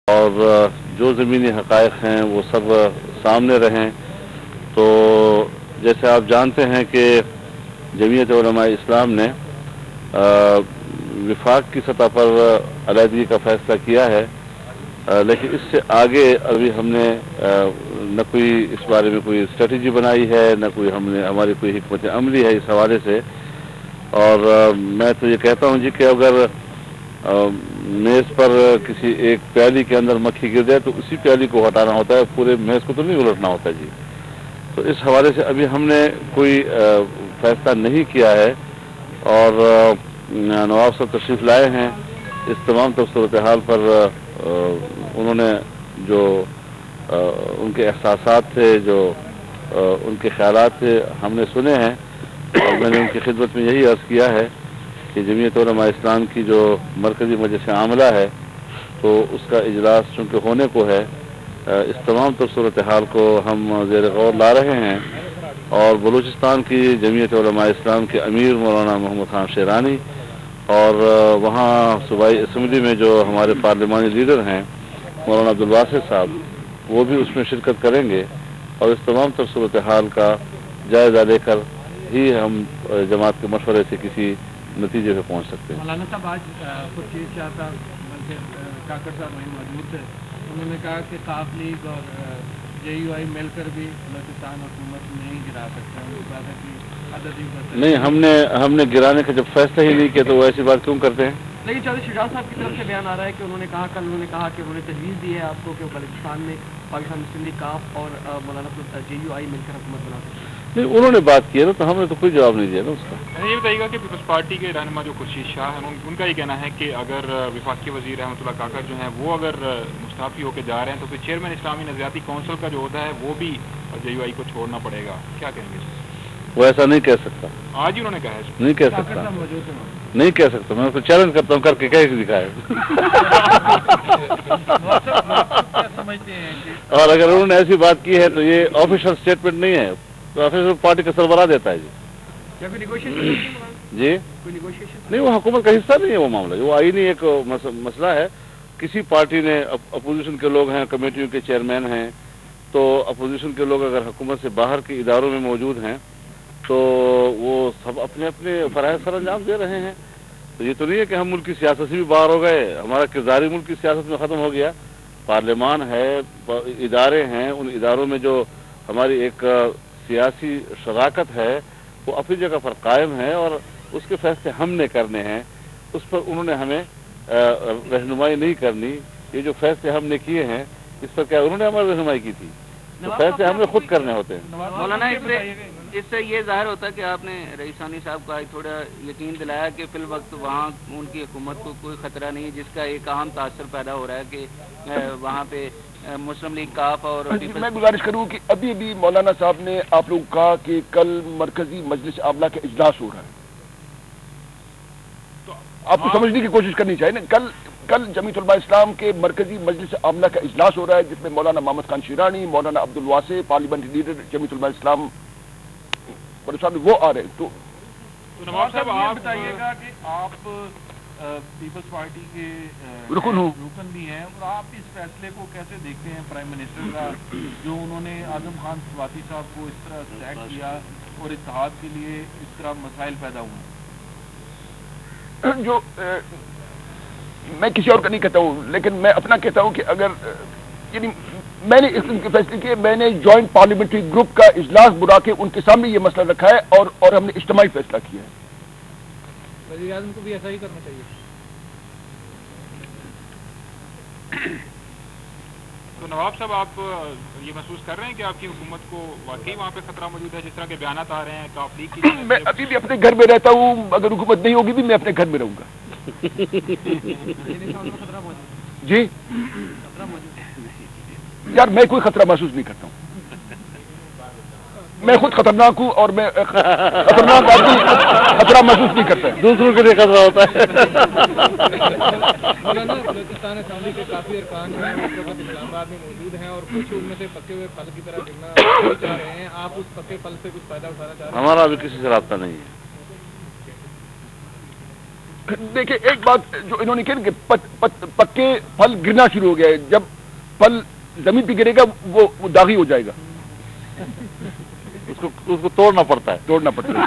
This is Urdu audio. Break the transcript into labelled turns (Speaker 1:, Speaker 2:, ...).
Speaker 1: اور جو زمینی حقائق ہیں وہ سب سامنے رہیں. تو جیسے آپ جانتے ہیں کہ جمعیت علماء اسلام نے وفاق کی سطح پر علیحدگی کا فیصلہ کیا ہے، لیکن اس سے آگے ابھی ہم نے نہ کوئی اس بارے میں کوئی اسٹریٹجی بنائی ہے، نہ کوئی ہماری کوئی حکمت عملی ہے اس حوالے سے. اور میں تو یہ کہتا ہوں جی کہ اگر میز پر کسی ایک پیالی کے اندر مکھی گر جائے تو اسی پیالی کو ہٹانا ہوتا ہے، پورے میز کو تو نہیں الٹنا ہوتا جی. تو اس حوالے سے ابھی ہم نے کوئی فیصلہ نہیں کیا ہے. اور نواب صاحب تشریف لائے ہیں. اس تمام صورتحال پر انہوں نے جو ان کے احساسات تھے، جو ان کے خیالات تھے، ہم نے سنے ہیں. اور میں نے ان کی خدمت میں یہی عرض کیا ہے کہ جمعیت علماء اسلام کی جو مرکزی مجلس عاملہ ہے تو اس کا اجلاس چونکہ ہونے کو ہے، اس تمام صورتحال کو ہم زیر غور لا رہے ہیں. اور بلوچستان کی جمعیت علماء اسلام کے امیر مولانا محمد خان شیرانی اور وہاں صوبائی اسمبلی میں جو ہمارے پارلیمانی لیڈر ہیں مولانا عبدالواسط صاحب، وہ بھی اس میں شرکت کریں گے. اور اس تمام صورتحال کا جائزہ لے کر ہی ہم جماعت کے مشورے سے کسی نتیجے پہ پہنچ سکتے ہیں.
Speaker 2: مولانا صاحب آج خورشید شاہ صاحب کاکڑ صاحب وہیں موجود تھے. انہوں نے کہا کہ قاف لیگ اور جے یو آئی مل کر بھی بلوچستان حکومت نہیں گرا سکتے.
Speaker 1: نہیں، ہم نے گرانے کا جب فیصلہ ہی نہیں کیا تو وہ ایسی بات کیوں کرتے ہیں؟
Speaker 2: لیکن چودھری شجاع صاحب کی طرف سے بیان آ رہا ہے کہ انہوں نے کہا کہ انہوں نے تجویز دی ہے آپ کو کہ بلوچستان میں پاکستان مسلم لیگ کاف اور مولانا جے یو آئی مل کر حکومت بنا سکتے ہیں.
Speaker 1: نہیں، انہوں نے بات کی ہے نا، تو ہم نے تو کوئی جواب نہیں دیا نا اس کا.
Speaker 3: یہ بتائیے گا کہ پیپلز پارٹی کے رہنما جو خورشید شاہ ہیں ان کا یہ کہنا ہے کہ اگر وفاقی وزیر احمد اللہ کاکڑ جو ہیں وہ اگر مستعفی ہو کے جا رہے ہیں تو پھر چیئرمین اسلامی نظریاتی کونسل کا جو عہدہ ہے وہ بھی جے یو آئی کو چھوڑنا پڑے گا. کیا کہیں گے؟
Speaker 1: وہ ایسا نہیں کہہ سکتا.
Speaker 3: آج ہی انہوں نے کہا ہے.
Speaker 1: نہیں کہہ سکتا، نہیں کہہ سکتا. میں اس کو چیلنج کرتا ہوں، کر کے کہہ دکھائے. اور اگر انہوں نے ایسی بات کی ہے تو یہ آفیشل اسٹیٹمنٹ نہیں ہے، تو آفیشل پارٹی کا سربراہ دیتا ہے جی. جی نہیں، وہ حکومت کا حصہ نہیں ہے وہ معاملہ. وہ آئینی ایک مسئلہ ہے. کسی پارٹی نے اپوزیشن کے لوگ ہیں، کمیٹیوں کے چیئرمین ہیں، تو اپوزیشن کے لوگ اگر حکومت سے باہر کے اداروں میں موجود ہیں تو وہ سب اپنے اپنے فرائض سر انجام دے رہے ہیں. تو یہ تو نہیں ہے کہ ہم ملک کی سیاست سے بھی باہر ہو گئے، ہمارا کردار ملک کی سیاست میں ختم ہو گیا. پارلیمان ہے، ادارے ہیں، ان اداروں میں جو ہماری ایک سیاسی شراکت ہے وہ اپنی جگہ پر قائم ہے اور اس کے فیصلے ہم نے کرنے ہیں. اس پر انہوں نے ہمیں رہنمائی نہیں کرنی. یہ جو فیصلے ہم نے کیے ہیں اس پر کیا انہوں نے ہماری رہنمائی کی تھی؟ تو فیصلے ہم نے خود کرنے ہوتے ہیں.
Speaker 4: مولانا اس سے یہ ظاہر ہوتا ہے کہ آپ نے رئیسانی صاحب کا تھوڑا یقین دلایا کہ فی الوقت وہاں ان کی حکومت کو کوئی خطرہ نہیں، جس کا ایک اہم تاثر پیدا ہو رہا ہے کہ وہاں پہ مسلم لیگ کاف اور
Speaker 5: میں گزارش کروں کہ ابھی بھی مولانا صاحب نے آپ لوگ کہا کہ کل مرکزی مجلس عاملہ کا اجلاس ہو رہا ہے، تو آپ کو سمجھنے کی کوشش کرنی چاہیے نا. کل جمعیت علماء اسلام کے مرکزی مجلس عاملہ کا اجلاس ہو رہا ہے جس میں مولانا محمد خان شیرانی، مولانا عبدالواسط، پارلیمنٹ لیڈر جمعیت علماء اسلام وہ آ رہے ہیں. تو
Speaker 2: نواب صاحب آپ بتائیے گا کہ آپ پیپلز پارٹی کے رکن بھی ہیں، اور آپ اس فیصلے کو کیسے دیکھتے ہیں پرائم منسٹر کا، جو انہوں نے اعظم خان سلواتی صاحب کو اس طرح سلیکٹ کیا اور اتحاد کے لیے اس طرح مسائل پیدا ہوئے؟
Speaker 5: جو میں کسی اور کا نہیں کہتا ہوں، لیکن میں اپنا کہتا ہوں کہ اگر یعنی میں نے اس قسم کے فیصلے کیے، میں نے جوائنٹ پارلیمنٹری گروپ کا اجلاس بلا کے ان کے سامنے یہ مسئلہ رکھا ہے اور ہم نے اجتماعی فیصلہ کیا ہے.
Speaker 2: وزیر اعظم کو بھی ایسا ہی کرنا چاہیے.
Speaker 3: تو نواب صاحب آپ یہ محسوس کر رہے ہیں کہ آپ کی حکومت کو واقعی وہاں پہ خطرہ موجود ہے، جس طرح کے بیانات آ رہے ہیں کاف لیگ کی؟
Speaker 5: میں ابھی بھی اپنے گھر میں رہتا ہوں، اگر حکومت نہیں ہوگی بھی میں اپنے گھر میں رہوں گا. جی یار میں کوئی خطرہ محسوس نہیں کرتا ہوں. میں خود خطرناک ہوں اور میں خطرناک آدمی خطرہ محسوس نہیں کرتا ہے.
Speaker 1: دوسروں کے لیے خطرہ ہوتا ہے.
Speaker 2: مولانا بلوچستان اسمبلی کے کافی ارکان ہیں اسلام آباد میں موجود ہیں اور کچھ ان میں سے پکے ہوئے پھل کی طرح گرنا چاہ رہے ہیں. آپ اس پکے پھل سے کچھ فائدہ اٹھانا چاہ رہے ہیں؟
Speaker 1: ہمارا ابھی کسی سے رابطہ نہیں ہے.
Speaker 5: دیکھیں ایک بات جو انہوں نے کہا کہ پکے پھل گرنا شروع ہو گیا ہے، جب پھل زمین پہ گرے گا وہ داغی ہو جائے گا،
Speaker 1: اس کو توڑنا پڑتا ہے
Speaker 5: توڑنا پڑتا ہے